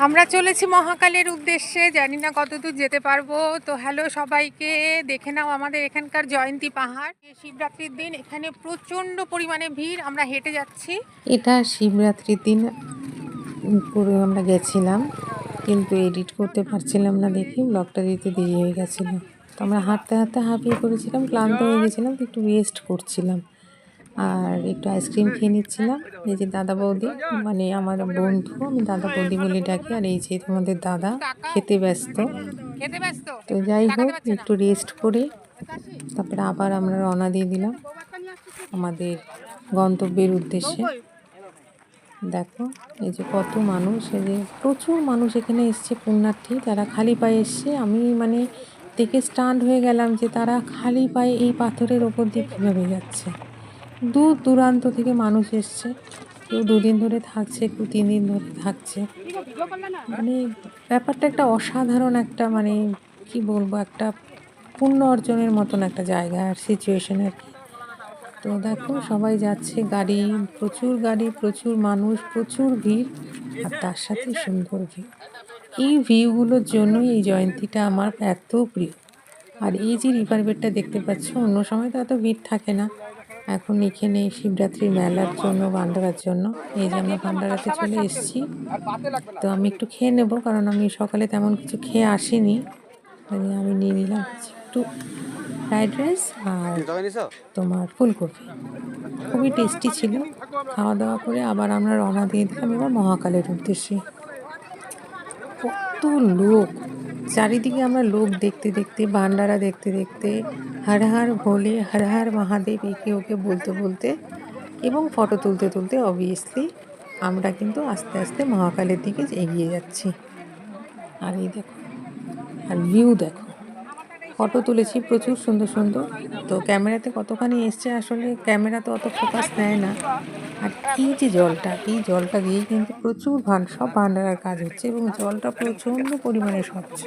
আমরা চলেছি মহাকালের উদ্দেশ্যে, জানি না কতদূর যেতে পারবো। তো হ্যালো সবাইকে, দেখে নাও আমাদের এখানকার জয়ন্তী পাহাড়। শিবরাত্রির দিন এখানে প্রচণ্ড পরিমাণে ভিড়, আমরা হেঁটে যাচ্ছি। এটা শিবরাত্রির দিন করে আমরা গেছিলাম, কিন্তু এডিট করতে পারছিলাম না দেখি ব্লগটা দিতে দেরি হয়ে গেছিলো। তো আমরা হাঁটতে হাঁটতে হাঁপিয়ে পড়েছিলাম, ক্লান্ত হয়ে গেছিলাম, তো একটু রেস্ট করছিলাম আর একটু আইসক্রিম খেয়ে নিচ্ছিলাম। এই যে দাদা বৌদি, মানে আমার বন্ধু, আমি দাদা বৌদি বলে ডাকি, আর এই যে তোমাদের দাদা খেতে ব্যস্ত। তো যাই হোক, একটু রেস্ট করে তারপরে আবার আমরা রওনা দিয়ে দিলাম আমাদের গন্তব্যের উদ্দেশ্যে। দেখো এই যে কত মানুষ, এই যে প্রচুর মানুষ এখানে এসছে পুণ্যার্থী, তারা খালি পায়ে এসছে। আমি মানে দেখে স্টান্ড হয়ে গেলাম যে তারা খালি পায়ে এই পাথরের ওপর দিয়ে কীভাবে যাচ্ছে। দূর দূরান্ত থেকে মানুষ এসছে, কেউ 2 দিন ধরে থাকছে, কেউ 3 দিন ধরে থাকছে। মানে ব্যাপারটা একটা অসাধারণ, একটা মানে কি বলবো, একটা পুণ্য অর্জনের মতন একটা জায়গা আর সিচুয়েশন আর কি। তো দেখো সবাই যাচ্ছে, গাড়ি, প্রচুর মানুষ, প্রচুর ভিড়, আর তার সাথে সুন্দর ভিউ। এই ভিউগুলোর জন্যই এই জয়ন্তীটা আমার এত প্রিয়। আর এই যে রিভার বেডটা দেখতে পাচ্ছ, অন্য সময় তো এত ভিড় থাকে না। এখন এখানে শিবরাত্রির মেলার জন্য, ভান্ডারার জন্য, এই যে আমরা ভান্ডারাতে চলে এসেছি। তো আমি একটু খেয়ে নেব, কারণ আমি সকালে তেমন কিছু খেয়ে আসিনি। আমি নিয়ে নিলাম একটু ফ্রাইড রাইস আর তোমার ফুলকপি, খুবই টেস্টি ছিল। খাওয়া দাওয়া করে আবার আমরা রওনা দিয়ে দিলাম এবার মহাকালের উদ্দেশ্যে। কত লোক চারিদিকে, আমরা লোক দেখতে দেখতে, ভান্ডারা দেখতে দেখতে, হর হর ভোলে, হর হর মহাদেব একে ওকে বলতে বলতে এবং ফটো তুলতে তুলতে অবভিয়াসলি আমরা কিন্তু আস্তে আস্তে মহাকালের দিকে এগিয়ে যাচ্ছি। আর এই দেখো, আর ভিউ দেখো, ফটো তুলেছি প্রচুর সুন্দর সুন্দর। তো ক্যামেরাতে কতখানি এসছে, আসলে ক্যামেরা তো অত ফোকাস নেয় না। আর এই যে জলটা, এই জলটা দিয়ে কিন্তু প্রচুর সব ভান্ডারার কাজ হচ্ছে, এবং জলটা প্রচণ্ড পরিমাণে স্বচ্ছ।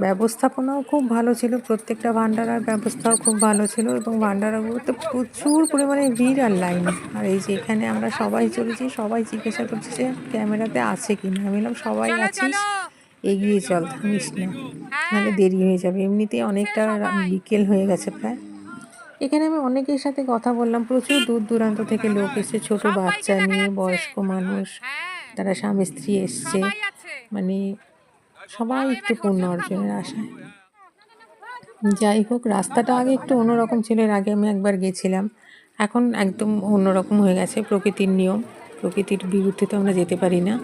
ব্যবস্থাপনাও খুব ভালো ছিল, প্রত্যেকটা ভান্ডারার ব্যবস্থাও খুব ভালো ছিল, এবং ভান্ডারাগুলোতে প্রচুর পরিমাণে ভিড় আর লাইন। আর এই যে এখানে আমরা সবাই চলেছি, সবাই জিজ্ঞাসা করছে যে ক্যামেরাতে আছে কি না। আমি বললাম সবাই আছিস, এগিয়ে চল, থামিস না, নাহলে দেরি হয়ে যাবে। এমনিতেই অনেকটা বিকেল হয়ে গেছে প্রায়। এখানে আমি অনেকের সাথে কথা বললাম, প্রচুর দূর দূরান্ত থেকে লোক এসছে, ছোট বাচ্চা নিয়ে, বয়স্ক মানুষ, তারা স্বামী স্ত্রী এসছে, মানে সবাই একটু পুণ্য অর্জনের আশায়। যাই হোক, রাস্তাটা আগে একটু অন্যরকম ছিল, এর আগে আমি একবার গেছিলাম, এখন একদম অন্যরকম হয়ে গেছে। প্রকৃতির নিয়ম, প্রকৃতির বিরুদ্ধে তো আমরা যেতে পারি না।